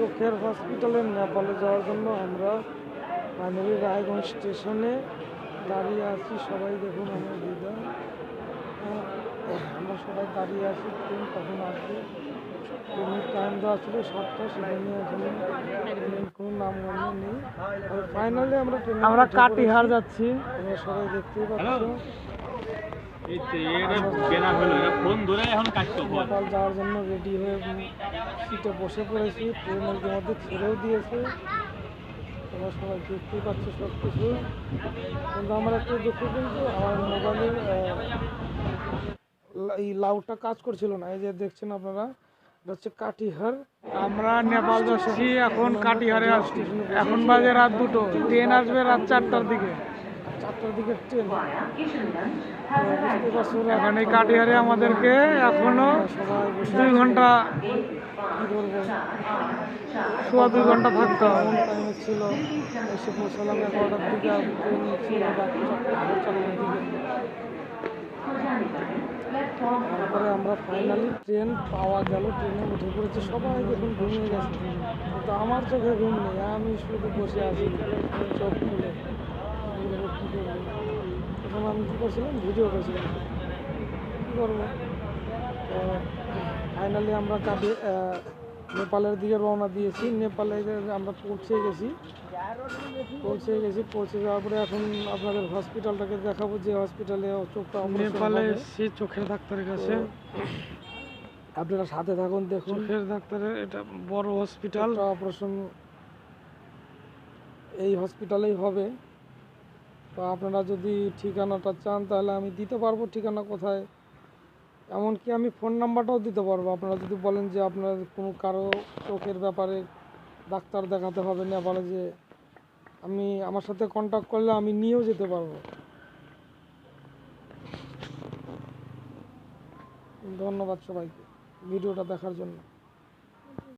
চোখের হসপিটালে নেপালে যাওয়ার জন্য আমরা ফাইনালি রায়গঞ্জ স্টেশনে দাঁড়িয়ে আছি। সবাই দেখুন আমার দিদা, আমরা সবাই দাঁড়িয়ে আছি ট্রেন কখন আসবে। ট্রেনের টাইম দেওয়া ছিল 7টা, সেখানে এখনো ট্রেন কোনো নামগন্ধ নেই। ফাইনালি আমরা কাটিহার যাচ্ছি, তোমরা সবাই দেখতেই পাচ্ছ। নেপাল যাওয়ার জন্য রেডি হয়ে সিটে বসে পড়েছি। ট্রেন ইতিমধ্যে ছেড়েও দিয়েছে, তোমরা সবাই দেখতেই পাচ্ছ সব কিছু। কিন্তু আমার একটা দুঃখ, কিন্তু আমার মোবাইলের এই লাউডটা কাজ করছিল না। এই যে দেখছেন আপনারা, এটা হচ্ছে কাটিহার। আমরা নেপাল যাচ্ছি এখন, কাটিহারে আসছি। এখন বাজে রাত 2টো, ট্রেন আসবে রাত 4টার দিকে। 4টার দিকে ট্রেন। বুঝতে পারছো, এখন এই কাটিহারে আমাদেরকে এখনো 2 ঘন্টা, কি করবো, 2.25 ঘন্টা থাকতে হবে। এমন টাইমে ছিল, এসে পৌঁছালাম 11টার দিকে, আর ট্রেন ছিল রাত 4টার দিকে। তারপরে আমরা ফাইনালি ট্রেন পাওয়া গেল, ট্রেনে উঠে পড়েছে। সবাই দেখুন ঘুমিয়ে গেছে, কিন্তু আমার চোখে ঘুম নেই, আমি শুধু বসে আছি চোখ খুলে। কী করবো, তখন আমি কী করছিলাম, ভিডিও করছিলাম, কী করবো। তো ফাইনালি আমরা নেপালের দিকে রওনা দিয়েছি। নেপালে আমরা পৌঁছে গেছি। পৌঁছে যাওয়ার পরে এখন আপনাদের হসপিটালটাকে দেখাবো, যে হসপিটালে চোখটা নেপালে এসেছি চোখের ডাক্তারের কাছে। আপনারা সাথে থাকুন, দেখুন। চোখের ডাক্তারের এটা বড় হসপিটাল, অপারেশন এই হসপিটালেই হবে। তো আপনারা যদি ঠিকানাটা চান তাহলে আমি দিতে পারবো, ঠিকানা কোথায়, এমনকি আমি ফোন নাম্বারটাও দিতে পারবো। আপনারা যদি বলেন যে আপনার কোনো কারো চোখের ব্যাপারে ডাক্তার দেখাতে হবে নেপালে, যে আমি আমার সাথে কন্ট্যাক্ট করলে আমি নিয়েও যেতে পারবো। ধন্যবাদ সবাইকে ভিডিওটা দেখার জন্য।